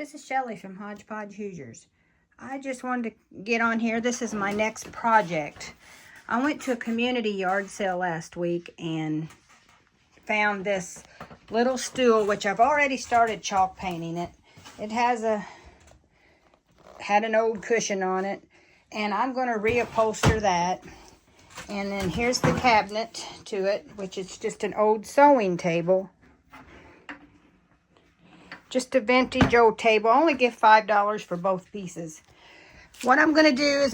This is Shelly from Hodgepodge Hoosiers. I just wanted to get on here. This is my next project. I went to a community yard sale last week and found this little stool, which I've already started chalk painting it. It had an old cushion on it, and I'm going to reupholster that. And then here's the cabinet to it, which is just an old sewing table. Just a vintage old table. I only give $5 for both pieces. What I'm going to do is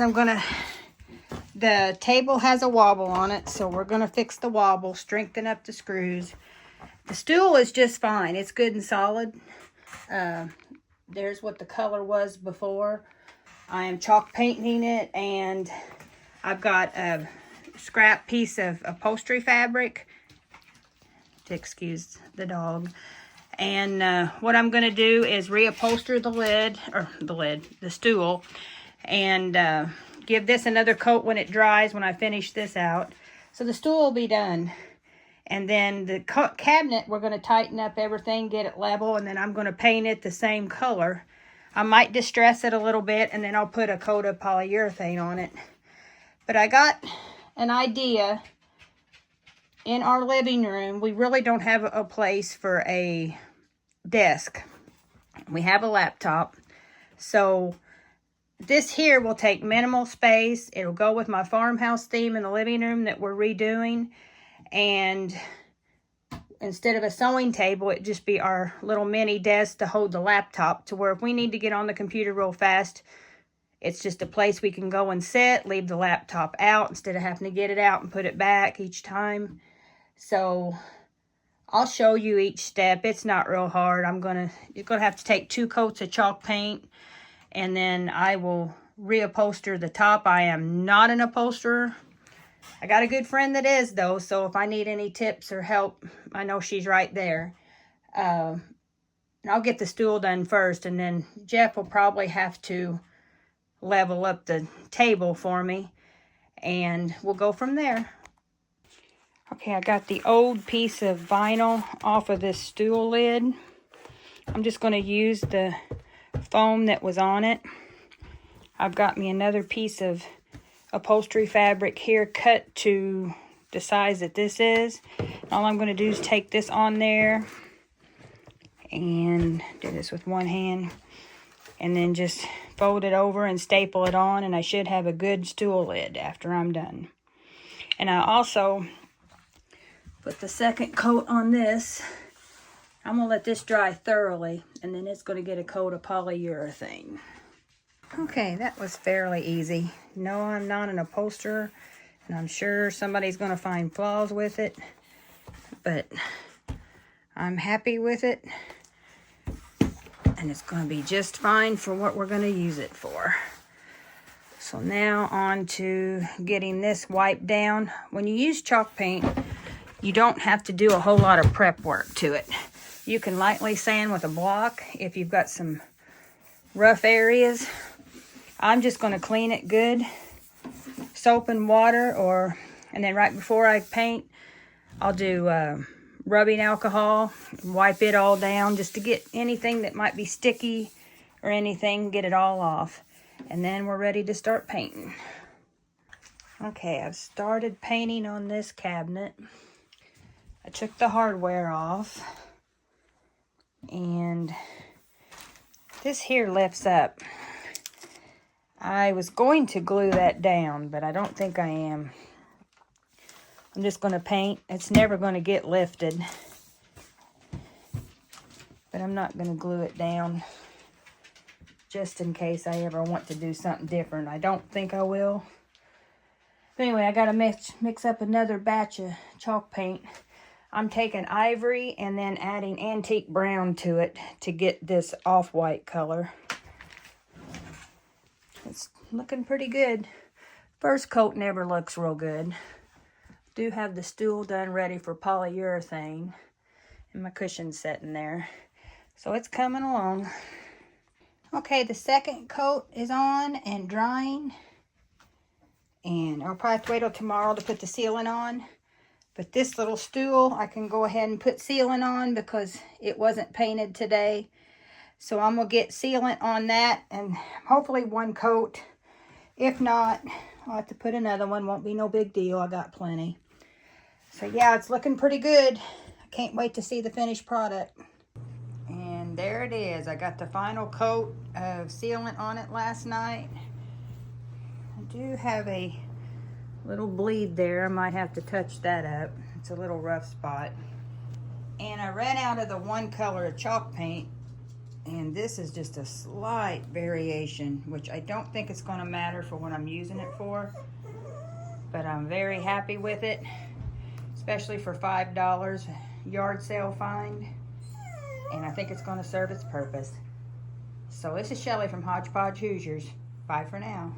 the table has a wobble on it, so we're going to fix the wobble, strengthen up the screws. The stool is just fine. It's good and solid. There's what the color was before. I am chalk painting it, and I've got a scrap piece of upholstery fabric, to excuse the dog. And what I'm going to do is reupholster the stool, and give this another coat when it dries, when I finish this out. So the stool will be done. And then the cabinet, we're going to tighten up everything, get it level, and then I'm going to paint it the same color. I might distress it a little bit, and then I'll put a coat of polyurethane on it. But I got an idea. In our living room, we really don't have a place for a desk. We have a laptop, so this here will take minimal space. It'll go with my farmhouse theme in the living room that we're redoing, and instead of a sewing table, it'd just be our little mini desk to hold the laptop, to where if we need to get on the computer real fast, it's just a place we can go and sit, leave the laptop out instead of having to get it out and put it back each time. So I'll show you each step. It's not real hard. You're gonna have to take 2 coats of chalk paint, and then I will reupholster the top. I am not an upholsterer. I got a good friend that is, though, so if I need any tips or help, I know she's right there. And I'll get the stool done first, and then Jeff will probably have to level up the table for me, and we'll go from there. Okay, I got the old piece of vinyl off of this stool lid. I'm just going to use the foam that was on it. I've got me another piece of upholstery fabric here, cut to the size that this is. All I'm going to do is take this on there and do this with one hand, and then just fold it over and staple it on, and I should have a good stool lid after I'm done. And I also put the second coat on this. I'm going to let this dry thoroughly, and then it's going to get a coat of polyurethane. Okay, that was fairly easy. No, I'm not an upholsterer, and I'm sure somebody's going to find flaws with it, but I'm happy with it, and it's going to be just fine for what we're going to use it for. So now on to getting this wiped down. When you use chalk paint, you don't have to do a whole lot of prep work to it. You can lightly sand with a block if you've got some rough areas. I'm just going to clean it good. Soap and water, and then right before I paint, I'll do rubbing alcohol, wipe it all down just to get anything that might be sticky or anything, get it all off. And then we're ready to start painting. Okay, I've started painting on this cabinet. I took the hardware off, and this here lifts up. I was going to glue that down, but I don't think I am. I'm just going to paint. It's never going to get lifted, but I'm not going to glue it down just in case I ever want to do something different. I don't think I will. But anyway, I got to mix up another batch of chalk paint. I'm taking ivory and then adding antique brown to it to get this off-white color. It's looking pretty good. First coat never looks real good. Do have the stool done ready for polyurethane, and my cushion's sitting there. So it's coming along. Okay, the second coat is on and drying. And I'll probably have to wait till tomorrow to put the sealant on. But this little stool, I can go ahead and put sealant on because it wasn't painted today. So I'm going to get sealant on that and hopefully one coat. If not, I'll have to put another one. Won't be no big deal. I got plenty. So yeah, it's looking pretty good. I can't wait to see the finished product. And there it is. I got the final coat of sealant on it last night. I do have a little bleed there. I might have to touch that up. It's a little rough spot. And I ran out of the one color of chalk paint. And this is just a slight variation, which I don't think it's going to matter for what I'm using it for. But I'm very happy with it, especially for $5 yard sale find. And I think it's going to serve its purpose. So this is Shelly from Hodgepodge Hoosiers. Bye for now.